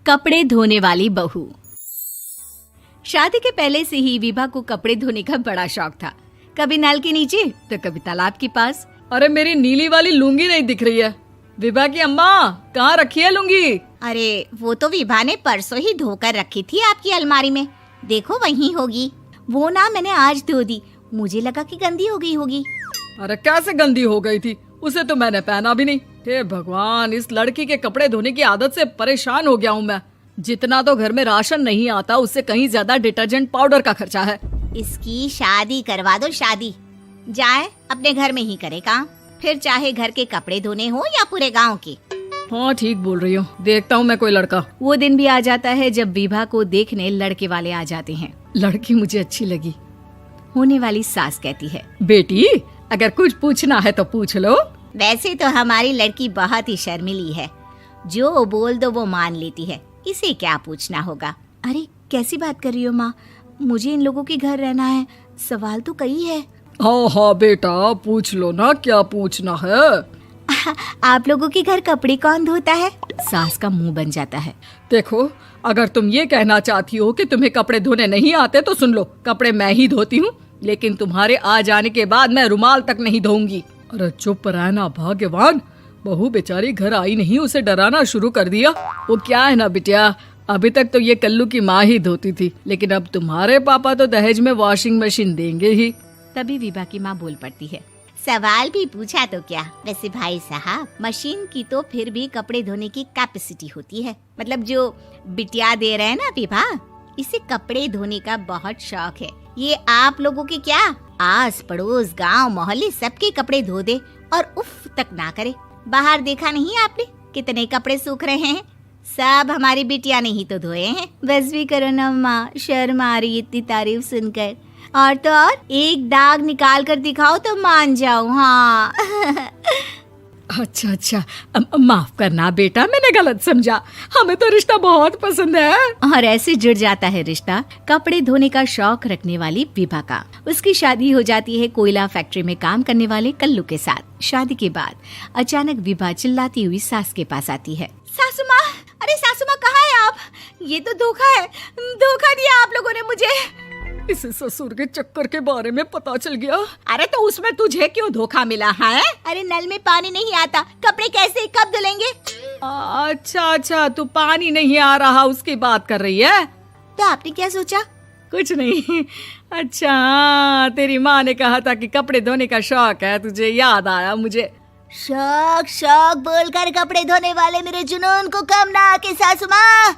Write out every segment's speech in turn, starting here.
कपड़े धोने वाली बहू। शादी के पहले से ही विभा को कपड़े धोने का बड़ा शौक था। कभी नल के नीचे तो कभी तालाब के पास। अरे मेरी नीली वाली लुंगी नहीं दिख रही है। विभा की अम्मा, कहाँ रखी है लुंगी? अरे वो तो विभा ने परसों ही धोकर रखी थी आपकी अलमारी में, देखो वहीं होगी। वो ना मैंने आज धो दी, मुझे लगा कि गंदी हो गई होगी। अरे कैसे गंदी हो गई थी? उसे तो मैंने पहना भी नहीं। हे भगवान, इस लड़की के कपड़े धोने की आदत से परेशान हो गया हूँ मैं। जितना तो घर में राशन नहीं आता, उससे कहीं ज्यादा डिटर्जेंट पाउडर का खर्चा है। इसकी शादी करवा दो, शादी जाए अपने घर में ही करे काम, फिर चाहे घर के कपड़े धोने हो या पूरे गांव के। हाँ ठीक बोल रही हो, देखता हूँ मैं कोई लड़का। वो दिन भी आ जाता है जब विभा को देखने लड़के वाले आ जाते हैं। लड़की मुझे अच्छी लगी। होने वाली सास कहती है, बेटी अगर कुछ पूछना है तो पूछ लो। वैसे तो हमारी लड़की बहुत ही शर्मीली है, जो बोल दो वो मान लेती है, इसे क्या पूछना होगा। अरे कैसी बात कर रही हो माँ, मुझे इन लोगों के घर रहना है, सवाल तो कई है। हाँ हाँ बेटा, पूछ लो ना, क्या पूछना है। आप लोगों के घर कपड़े कौन धोता है? सास का मुंह बन जाता है। देखो, अगर तुम ये कहना चाहती हो कि तुम्हें कपड़े धोने नहीं आते तो सुन लो, कपड़े मैं ही धोती हूँ, लेकिन तुम्हारे आ जाने के बाद मैं रुमाल तक नहीं धोऊंगी। अरे चुप रहना भाग्यवान, बहू बेचारी घर आई नहीं, उसे डराना शुरू कर दिया। वो क्या है ना बिटिया, अभी तक तो ये कल्लू की माँ ही धोती थी, लेकिन अब तुम्हारे पापा तो दहेज में वॉशिंग मशीन देंगे ही। तभी विभा की माँ बोल पड़ती है, सवाल भी पूछा तो क्या। वैसे भाई साहब, मशीन की तो फिर भी कपड़े धोने की कैपेसिटी होती है। मतलब जो बिटिया दे रहे हैं ना विभा, इसे कपड़े धोने का बहुत शौक है। ये आप लोगों के क्या, आस पड़ोस गांव मोहल्ले सबके कपड़े धो दे और उफ तक ना करे। बाहर देखा नहीं आपने कितने कपड़े सूख रहे हैं? सब हमारी बिटिया ने ही तो धोए हैं। बस भी करो ना माँ, शर्म आ रही इतनी तारीफ सुनकर। और तो और एक दाग निकाल कर दिखाओ तो मान जाओ। हाँ अच्छा, माफ करना बेटा, मैंने गलत समझा। हमें तो रिश्ता बहुत पसंद है। और ऐसे जुड़ जाता है रिश्ता कपड़े धोने का शौक रखने वाली विभा का। उसकी शादी हो जाती है कोयला फैक्ट्री में काम करने वाले कल्लू के साथ। शादी के बाद अचानक विभा चिल्लाती हुई सास के पास आती है। सासू माँ, अरे सासू माँ कहाँ है आप? ये तो धोखा है, धोखा दिया आप लोगों ने मुझे। इसे ससुर के चक्कर के बारे में पता चल गया। अरे तो उसमें तुझे क्यों धोखा मिला है? अरे नल में पानी नहीं आता, कपड़े कैसे कब धुलेंगे? अच्छा, तू पानी नहीं आ रहा उसकी बात कर रही है। तो आपने क्या सोचा? कुछ नहीं। अच्छा, तेरी माँ ने कहा था कि कपड़े धोने का शौक है तुझे, याद आया मुझे। शौक बोलकर कपड़े धोने वाले मेरे जुनून को कम ना आके सासू माँ,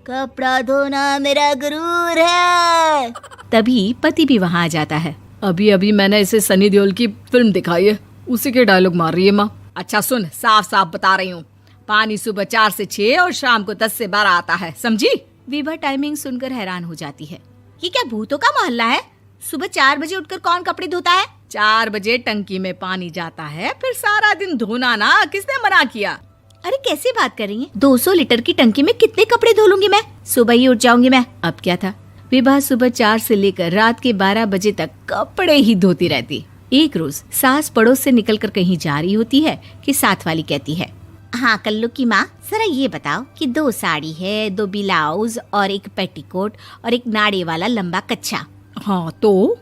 कपड़ा धोना मेरा गुरूर है। तभी पति भी वहाँ आ जाता है। अभी मैंने इसे सनी देओल की फिल्म दिखाई है, उसी के डायलॉग मार रही है माँ। अच्छा सुन, साफ साफ बता रही हूँ, पानी सुबह 4 से 6 और शाम को 10 से 12 आता है, समझी? विभा टाइमिंग सुनकर हैरान हो जाती है। ये क्या भूतों का मोहल्ला है? सुबह 4 बजे उठकर कौन कपड़े धोता है? 4 बजे टंकी में पानी जाता है, फिर सारा दिन धोना ना, किसने मना किया? अरे कैसी बात कर रही हैं? 200 लीटर की टंकी में कितने कपड़े धो लूंगी मैं? सुबह ही उठ जाऊंगी मैं। अब क्या था, विभा सुबह 4 से लेकर रात के 12 बजे तक कपड़े ही धोती रहती। एक रोज सास पड़ोस से निकलकर कहीं जा रही होती है कि साथ वाली कहती है, हाँ कल्लू की माँ, जरा ये बताओ कि 2 साड़ी है, 2 ब्लाउज और एक पेटीकोट और एक नाड़े वाला लंबा कच्छा। हाँ तो?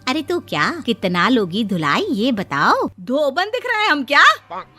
अरे तो क्या, कितना लोगी धुलाई ये बताओ। धोबन दिख रहे हैं हम क्या?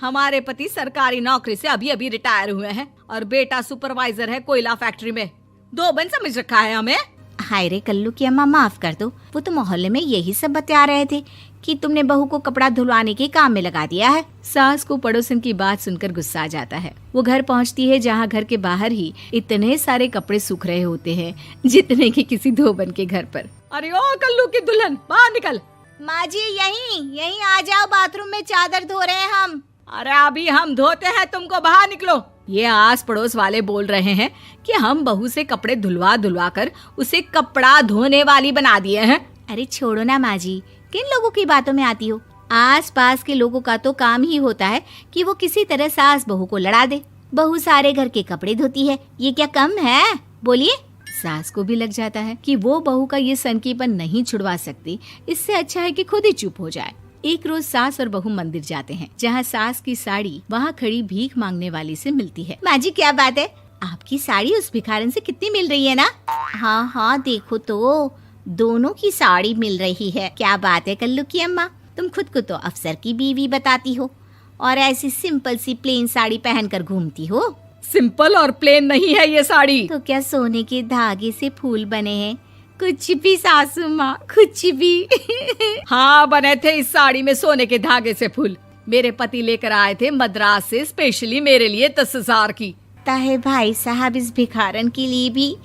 हमारे पति सरकारी नौकरी से अभी रिटायर हुए हैं और बेटा सुपरवाइजर है कोयला फैक्ट्री में। धोबन समझ रखा है हमें? हाय रे कल्लू की अम्मा, माफ कर दो, वो तो मोहल्ले में यही सब बता रहे थे कि तुमने बहू को कपड़ा धुलवाने के काम में लगा दिया है। सास को पड़ोसन की बात सुनकर गुस्सा आ जाता है। वो घर पहुंचती है जहां घर के बाहर ही इतने सारे कपड़े सूख रहे होते हैं जितने कि किसी धोबन के घर पर। अरे ओ कल्लू की दुल्हन, बाहर निकल। माँ जी यहीं आ जाओ, बाथरूम में चादर धो रहे हैं हम। अरे अभी हम धोते हैं, तुमको बाहर निकलो। ये आस पड़ोस वाले बोल रहे हैं कि हम बहू से कपड़े धुलवा कर उसे कपड़ा धोने वाली बना दिए हैं। अरे छोड़ो ना माँ जी, किन लोगों की बातों में आती हो? आस पास के लोगों का तो काम ही होता है कि वो किसी तरह सास बहू को लड़ा दे। बहू सारे घर के कपड़े धोती है, ये क्या कम है? बोलिए। सास को भी लग जाता है कि वो बहू का ये सनकीपन नहीं छुड़वा सकती, इससे अच्छा है कि खुद ही चुप हो जाए। एक रोज सास और बहू मंदिर जाते हैं, जहाँ सास की साड़ी वहाँ खड़ी भीख मांगने वाली से मिलती है। माँ जी क्या बात है, आपकी साड़ी उस भिखारन से कितनी मिल रही है ना? हाँ हाँ देखो तो, दोनों की साड़ी मिल रही है। क्या बात है कल्लू की अम्मा, तुम खुद को तो अफसर की बीवी बताती हो और ऐसी सिंपल सी प्लेन साड़ी पहनकर घूमती हो। सिंपल और प्लेन नहीं है ये साड़ी। तो क्या सोने के धागे से फूल बने हैं? कुछ भी सासू माँ, कुछ भी। हाँ बने थे इस साड़ी में सोने के धागे से फूल। मेरे पति लेकर आए थे मद्रास से स्पेशली मेरे लिए 10,000 की। ताहे भाई साहब इस भिखारन के लिए भी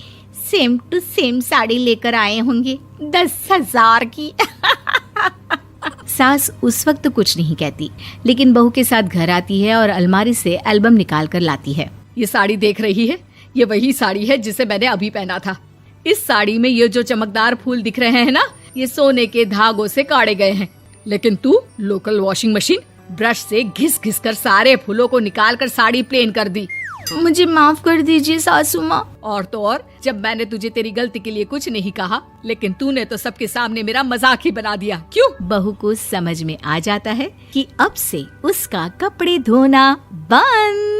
सेम टू सेम साड़ी लेकर आए होंगे 10,000 की। सास उस वक्त तो कुछ नहीं कहती, लेकिन बहू के साथ घर आती है और अलमारी से एल्बम निकाल कर लाती है। ये साड़ी देख रही है, ये वही साड़ी है जिसे मैंने अभी पहना था। इस साड़ी में ये जो चमकदार फूल दिख रहे हैं ना, ये सोने के धागों से काढ़े गए हैं। लेकिन तू लोकल वॉशिंग मशीन ब्रश से घिस घिस कर सारे फूलों को निकाल कर साड़ी प्लेन कर दी। मुझे माफ कर दीजिए सासू माँ। और तो और, जब मैंने तुझे तेरी गलती के लिए कुछ नहीं कहा, लेकिन तूने तो सबके सामने मेरा मजाक ही बना दिया। क्यों? बहू को समझ में आ जाता है कि अब से उसका कपड़े धोना बंद।